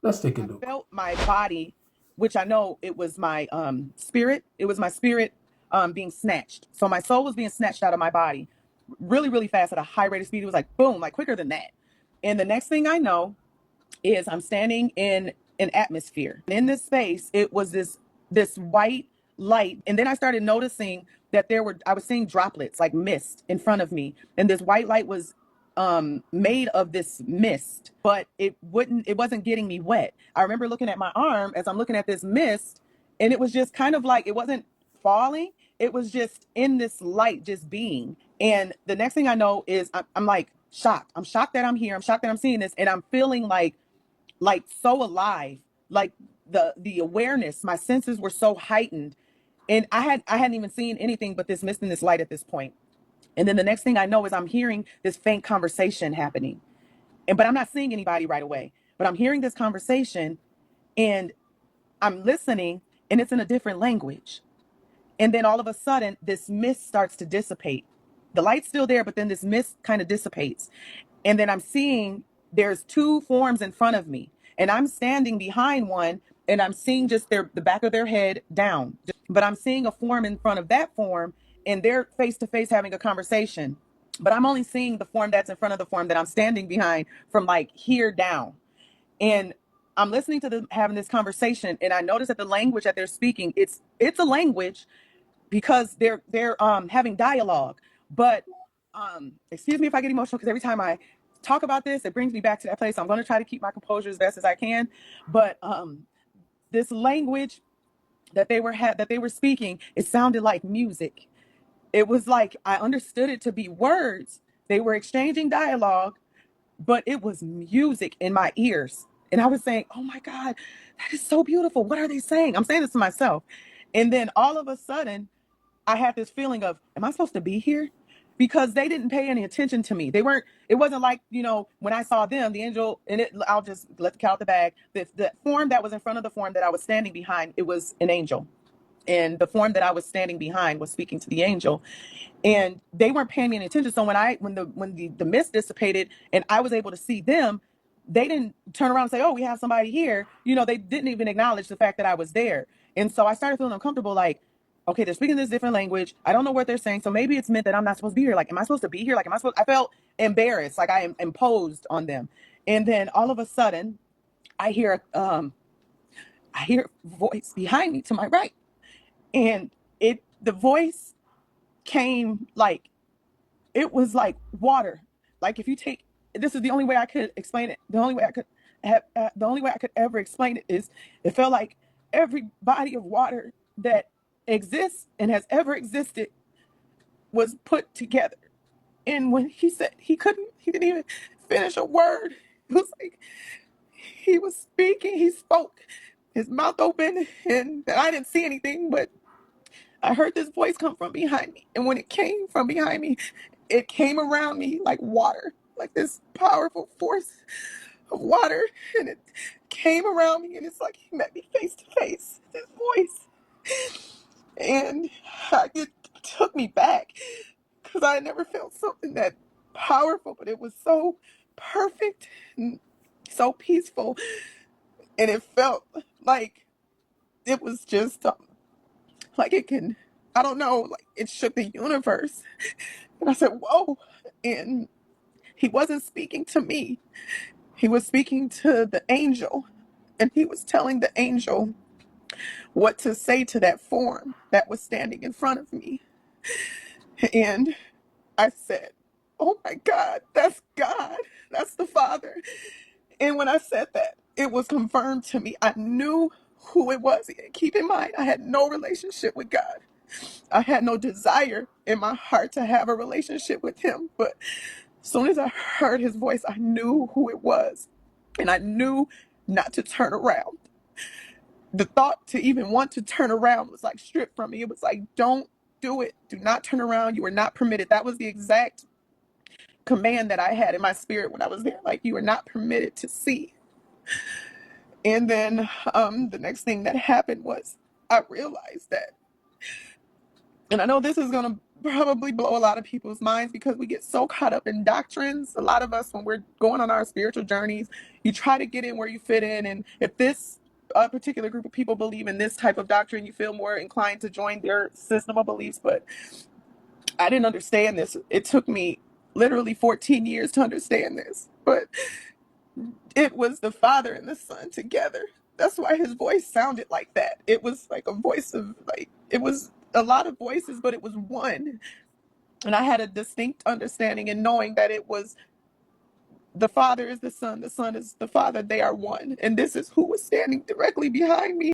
Let's take a I look. felt my body, which I know it was my spirit. It was my spirit being snatched. So my soul was being snatched out of my body really, really fast at a high rate of speed. It was like boom, like quicker than that. And the next thing I know is I'm standing in an atmosphere. In this space, it was this white light. And then I started noticing that I was seeing droplets like mist in front of me. And this white light was made of this mist, but it wasn't getting me wet. I remember looking at my arm as I'm looking at this mist, and it was just kind of like it wasn't falling, it was just in this light just being. And the next thing I know is I'm like shocked. I'm shocked that I'm here. I'm shocked that I'm seeing this, and I'm feeling like so alive, like the awareness, my senses were so heightened, and I hadn't even seen anything but this mist and this light at this point. And then the next thing I know is I'm hearing this faint conversation happening, and but I'm not seeing anybody right away, but I'm hearing this conversation, and I'm listening, and it's in a different language. And then all of a sudden this mist starts to dissipate. The light's still there, but then this mist kind of dissipates, and then I'm seeing there's two forms in front of me, and I'm standing behind one, and I'm seeing just the back of their head down, but I'm seeing a form in front of that form, and they're face to face having a conversation, but I'm only seeing the form that's in front of the form that I'm standing behind from like here down. And I'm listening to them having this conversation, and I notice that the language that they're speaking, it's a language, because they're having dialogue. But excuse me if I get emotional, because every time I talk about this, it brings me back to that place. So I'm going to try to keep my composure as best as I can. But this language that they were speaking, it sounded like music. It was like I understood it to be words. They were exchanging dialogue, but it was music in my ears. And I was saying, oh my God, that is so beautiful. What are they saying? I'm saying this to myself. And then all of a sudden, I had this feeling of, am I supposed to be here? Because they didn't pay any attention to me. They weren't, it wasn't like, when I saw them, the angel, and I'll just let the cat out the bag. The form that was in front of the form that I was standing behind, it was an angel. And the form that I was standing behind was speaking to the angel. And they weren't paying me any attention. So when the mist dissipated and I was able to see them, they didn't turn around and say, oh, we have somebody here. They didn't even acknowledge the fact that I was there. And so I started feeling uncomfortable, like, okay, they're speaking this different language. I don't know what they're saying. So maybe it's meant that I'm not supposed to be here. Like, am I supposed to be here? Like, I felt embarrassed, like I imposed on them. And then all of a sudden I hear I hear a voice behind me to my right. And the voice came like, it was like water. Like if you take, this is the only way I could explain it. The only way I could ever explain it is, it felt like every body of water that exists and has ever existed was put together. And when he said he didn't even finish a word. It was like he was speaking, he spoke, his mouth open, and I didn't see anything, but I heard this voice come from behind me. And when it came from behind me, it came around me like water, like this powerful force of water. And it came around me, and it's like he met me face to face, this voice. And it took me back, because I had never felt something that powerful, but it was so perfect and so peaceful. And it felt like it was just like it can, I don't know, like it shook the universe. And I said, whoa. And he wasn't speaking to me, he was speaking to the angel. And he was telling the angel what to say to that form that was standing in front of me. And I said, oh my God, that's God. That's the Father. And when I said that, it was confirmed to me. I knew who it was. And keep in mind, I had no relationship with God. I had no desire in my heart to have a relationship with him. But as soon as I heard his voice, I knew who it was. And I knew not to turn around. The thought to even want to turn around was like stripped from me. It was like, don't do it. Do not turn around. You are not permitted. That was the exact command that I had in my spirit when I was there. Like, you are not permitted to see. And then the next thing that happened was I realized that, and I know this is going to probably blow a lot of people's minds because we get so caught up in doctrines. A lot of us, when we're going on our spiritual journeys, you try to get in where you fit in. And if this particular group of people believe in this type of doctrine, you feel more inclined to join their system of beliefs. But I didn't understand this. It took me literally 14 years to understand this. But it was the Father and the Son together. That's why his voice sounded like that. It was like a voice of, like, it was a lot of voices, but it was one. And I had a distinct understanding and knowing that it was the Father is the Son is the Father. They are one. And this is who was standing directly behind me.